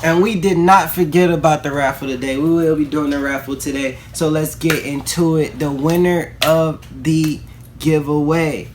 And we did not forget about the raffle today. We will be doing the raffle today. So let's get into it. The winner of the giveaway.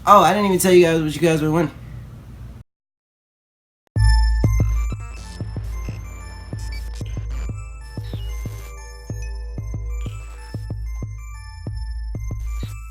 Oh, I didn't even tell you guys what you guys would win.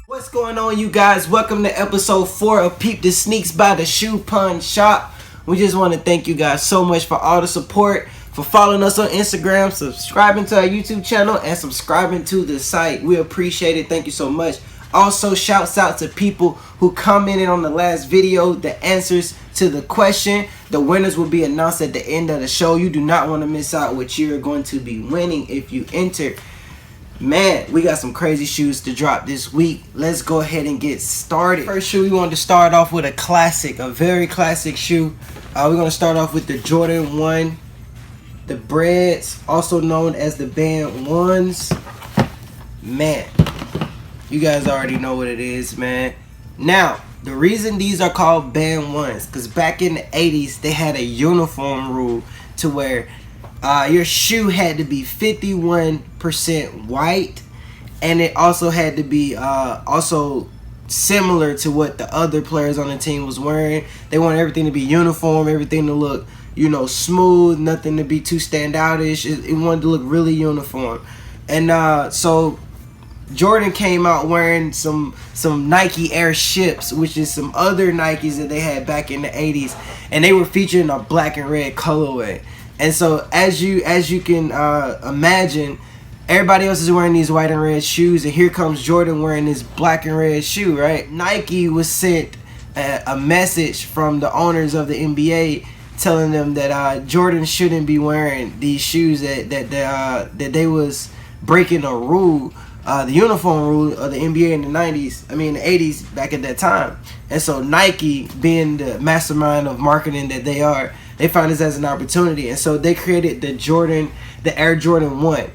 What's going on, you guys? Welcome to episode 4 of Peep The Sneakz by the Shoe Pun Shop. We just want to thank you guys so much for all the support, for following us on Instagram, subscribing to our YouTube channel, and subscribing to the site. We appreciate it. Thank you so much. Also, shouts out to people who commented on the last video, the answers to the question. The winners will be announced at the end of the show. You do not want to miss out what you're going to be winning if you enter. Man, we got some crazy shoes to drop this week. Let's go ahead and get started. First shoe, we wanted to start off with a classic, a very classic shoe. We're going to start off with the Jordan 1, the Breads, also known as the Band 1s. Man, you guys already know what it is, man. Now, the reason these are called Band 1s, because back in the 80s, they had a uniform rule to where your shoe had to be 51% white, and it also had to be also similar to what the other players on the team was wearing. They wanted everything to be uniform, everything to look, you know, smooth, nothing to be too standoutish. It wanted to look really uniform. And so Jordan came out wearing some Nike Air Ships, which is some other Nikes that they had back in the 80s, and they were featured in a black and red colorway. And so as you can imagine, everybody else is wearing these white and red shoes, and here comes Jordan wearing this black and red shoe, right? Nike was sent a message from the owners of the NBA telling them that Jordan shouldn't be wearing these shoes, that they was breaking a rule, the uniform rule of the NBA in the 90s, I mean the 80s back at that time. And so Nike, being the mastermind of marketing that they are, they found this as an opportunity, and so they created the Air Jordan 1.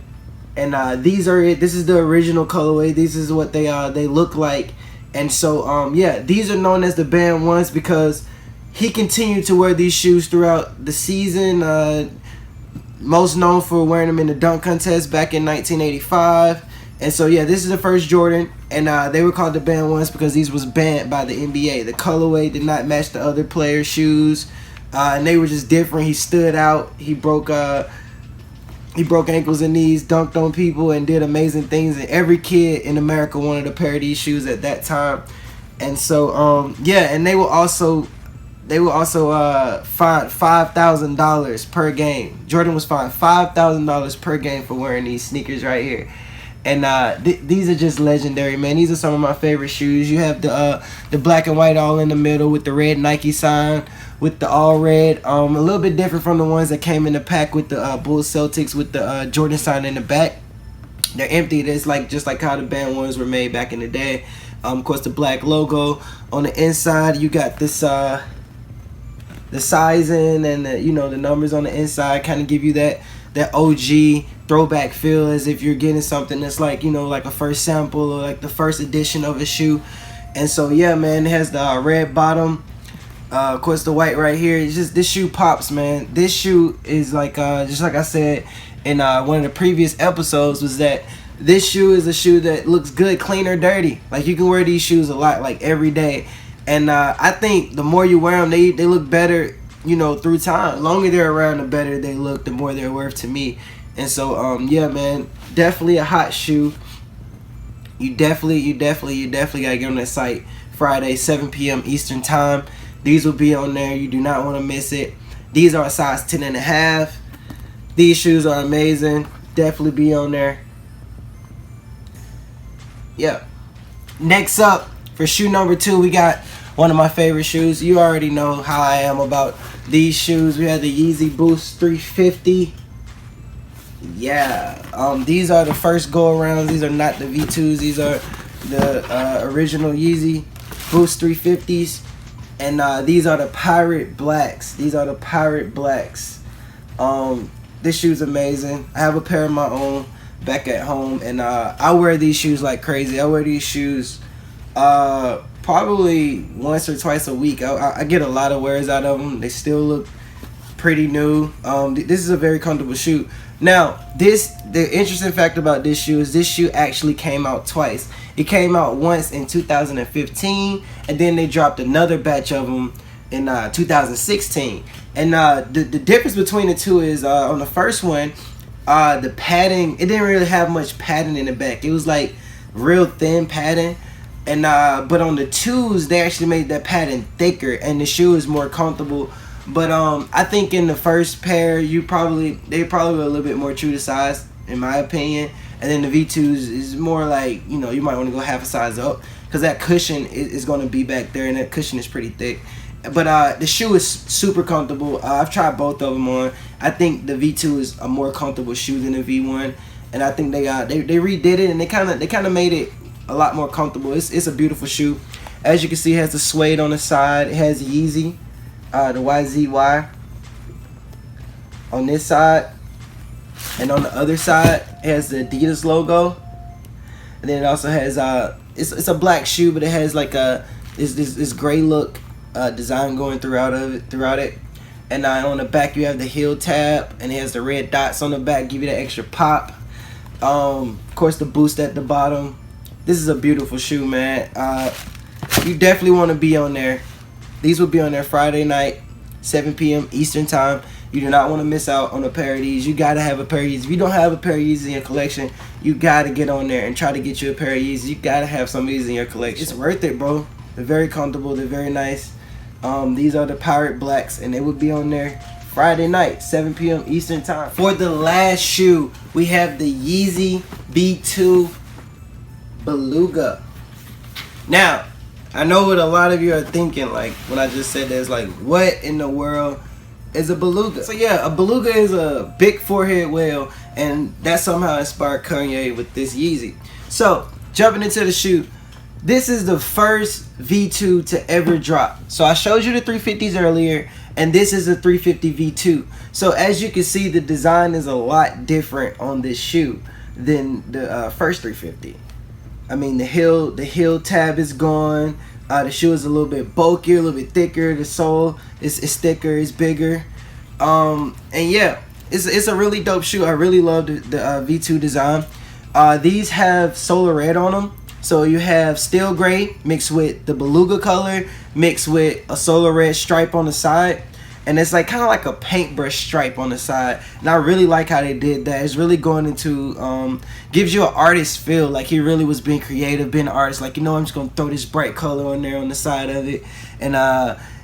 And these are it. This is the original colorway. This is what they look like. And so yeah, these are known as the Band 1s because he continued to wear these shoes throughout the season. Most known for wearing them in the dunk contest back in 1985. And so yeah, this is the first Jordan, and they were called the Band 1s because these was banned by the NBA. The colorway did not match the other players' shoes. And they were just different. He stood out. He broke ankles and knees, dunked on people, and did amazing things. And every kid in America wanted a pair of these shoes at that time. And so yeah, and they were also fined $5,000 per game. Jordan was fined $5,000 per game for wearing these sneakers right here. And these are just legendary, man. These are some of my favorite shoes. You have the black and white all in the middle with the red Nike sign, with the all red. A little bit different from the ones that came in the pack with the Bulls Celtics with the Jordan sign in the back. They're empty. It's like just like how the Band 1s were made back in the day. Of course, the black logo on the inside. You got this the sizing and the numbers on the inside kind of give you that OG throwback feel, as if you're getting something that's like like a first sample or like the first edition of a shoe. And so yeah, man, it has the red bottom, of course the white right here. It's just, this shoe pops, man. This shoe is like just like I said in one of the previous episodes, was that this shoe is a shoe that looks good, clean or dirty. Like you can wear these shoes a lot, like every day. And I think the more you wear them, they look better, through time. The longer they're around, the better they look, the more they're worth to me. And so yeah, man, definitely a hot shoe. You definitely gotta get on that site Friday, 7 p.m. Eastern time. These will be on there. You do not want to miss it. These are a size 10.5. These shoes are amazing. Definitely be on there. Yeah. Next up, for shoe number 2, we got one of my favorite shoes. You already know how I am about these shoes. We have the Yeezy Boost 350. Yeah, these are the first go-arounds. These are not the V2s. These are the original Yeezy Boost 350s. And these are the Pirate Blacks. These are the Pirate Blacks. This shoe's amazing. I have a pair of my own back at home, and I wear these shoes like crazy. I wear these shoes probably once or twice a week. I get a lot of wears out of them. They still look pretty new. This is a very comfortable shoe. Now, the interesting fact about this shoe is this shoe actually came out twice. It came out once in 2015, and then they dropped another batch of them in 2016. And the difference between the two is on the first one, the padding, it didn't really have much padding in the back. It was like real thin padding. And but on the twos, they actually made that padding thicker, and the shoe is more comfortable. But I think in the first pair, they probably were a little bit more true to size, in my opinion. And then the V2s is more like, you know, you might want to go half a size up, because that cushion is going to be back there, and that cushion is pretty thick. But the shoe is super comfortable. I've tried both of them on. I think the V2 is a more comfortable shoe than the V1, and I think they redid it, and they kind of made it a lot more comfortable. It's a beautiful shoe. As you can see, it has the suede on the side. It has Yeezy, the YZY on this side, and on the other side it has the Adidas logo. And then it also has it's a black shoe, but it has like this gray look design going throughout it. And on the back you have the heel tab, and it has the red dots on the back, give you that extra pop. Of course, the boost at the bottom. This is a beautiful shoe, man. You definitely want to be on there. These will be on there Friday night, 7 p.m. Eastern time. You do not want to miss out on a pair of these. You gotta have a pair of these. If you don't have a pair of these in your collection, you gotta get on there and try to get you a pair of these. You gotta have some of these in your collection. It's worth it, bro. They're very comfortable. They're very nice. These are the Pirate Blacks, and they would be on there Friday night, 7 p.m. Eastern time. For the last shoe, we have the Yeezy B2 Beluga. Now, I know what a lot of you are thinking, like when I just said this, like, what in the world is a beluga? So yeah, a beluga is a big forehead whale, and that somehow inspired Kanye with this Yeezy. So jumping into the shoe, this is the first V2 to ever drop. So I showed you the 350s earlier, and this is a 350 V2. So as you can see, the design is a lot different on this shoe than the first 350. I mean, the heel tab is gone. The shoe is a little bit bulkier, a little bit thicker. The sole is thicker, it's bigger. And yeah, it's a really dope shoe. I really love the V2 design. These have solar red on them. So you have steel gray mixed with the beluga color, mixed with a solar red stripe on the side. And it's like kind of like a paintbrush stripe on the side, and I really like how they did that. It's really going into gives you an artist feel, like he really was being creative, being an artist. Like, you know, I'm just gonna throw this bright color on there on the side of it. And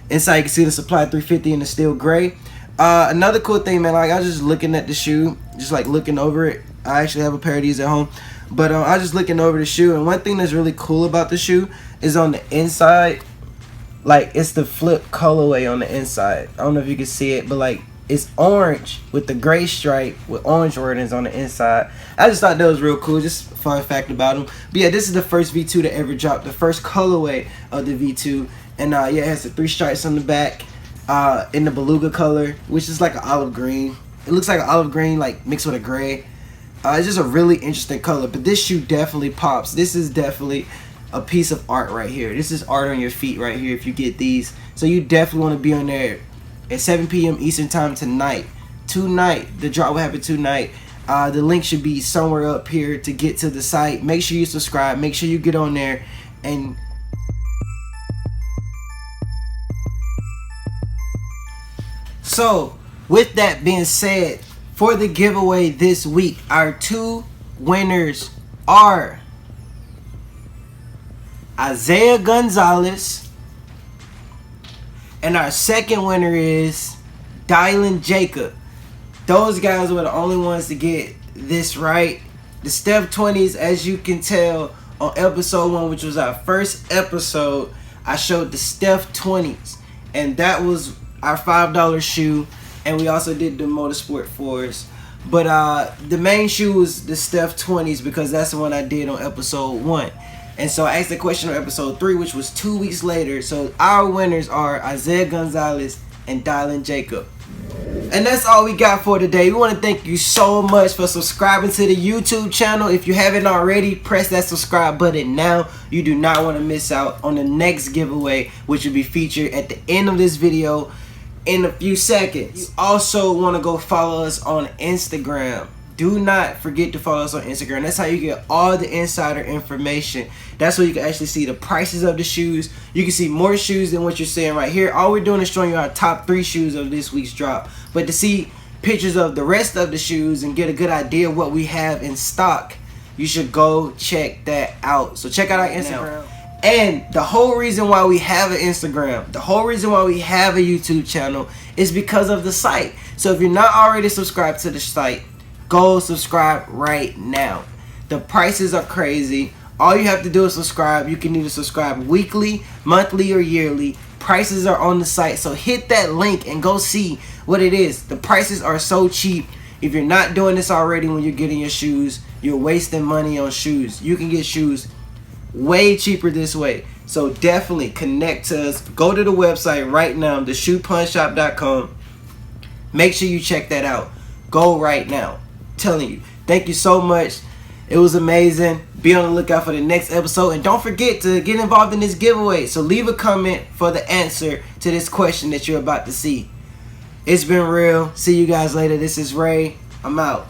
inside you can see the Supply 350 in the steel gray. Another cool thing, man, like I was just looking at the shoe, just like looking over it. I actually have a pair of these at home, but I was just looking over the shoe, and one thing that's really cool about the shoe is on the inside. Like, it's the flip colorway on the inside. I don't know if you can see it, but like it's orange with the gray stripe with orange wordings on the inside. I just thought that was real cool. Just a fun fact about them. But yeah, this is the first V2 to ever drop, the first colorway of the V2. And yeah, it has the 3 stripes on the back in the beluga color, which is like an olive green. It looks like an olive green like mixed with a gray. It's just a really interesting color. But this shoe definitely pops. This is definitely a piece of art right here. This is art on your feet right here if you get these. So you definitely want to be on there at 7 p.m. Eastern time tonight. The drop will happen tonight. The link should be somewhere up here to get to the site. Make sure you subscribe. Make sure you get on there. And so with that being said, for the giveaway this week, our 2 winners are Isaiah Gonzalez, and our second winner is Dylan Jacob. Those guys were the only ones to get this right. The Steph 20s, as you can tell on episode 1, which was our first episode, I showed the Steph 20s, and that was our $5 shoe, and we also did the Motorsport 4s. But the main shoe was the Steph 20s because that's the one I did on episode 1. And so I asked the question on episode 3, which was 2 weeks later. So our winners are Isaiah Gonzalez and Dylan Jacob. And that's all we got for today. We want to thank you so much for subscribing to the YouTube channel. If you haven't already, press that subscribe button now. You do not want to miss out on the next giveaway, which will be featured at the end of this video. in a few seconds. You also want to go follow us on Instagram. Do not forget to follow us on Instagram. That's how you get all the insider information. That's where you can actually see the prices of the shoes. You can see more shoes than what you're seeing right here. All we're doing is showing you our top 3 shoes of this week's drop. But to see pictures of the rest of the shoes and get a good idea of what we have in stock, you should go check that out. So check out our Instagram. And the whole reason why we have an Instagram, the whole reason why we have a YouTube channel is because of the site. So if you're not already subscribed to the site, go subscribe right now. The prices are crazy. All you have to do is subscribe. You can either subscribe weekly, monthly, or yearly. Prices are on the site, so hit that link and go see what it is. The prices are so cheap. If you're not doing this already when you're getting your shoes, you're wasting money on shoes. You can get shoes way cheaper this way. So definitely connect to us. Go to the website right now, theshoepunshop.com. Make sure you check that out. Go right now. I'm telling you. Thank you so much. It was amazing. Be on the lookout for the next episode. And don't forget to get involved in this giveaway. So leave a comment for the answer to this question that you're about to see. It's been real. See you guys later. This is Ray. I'm out.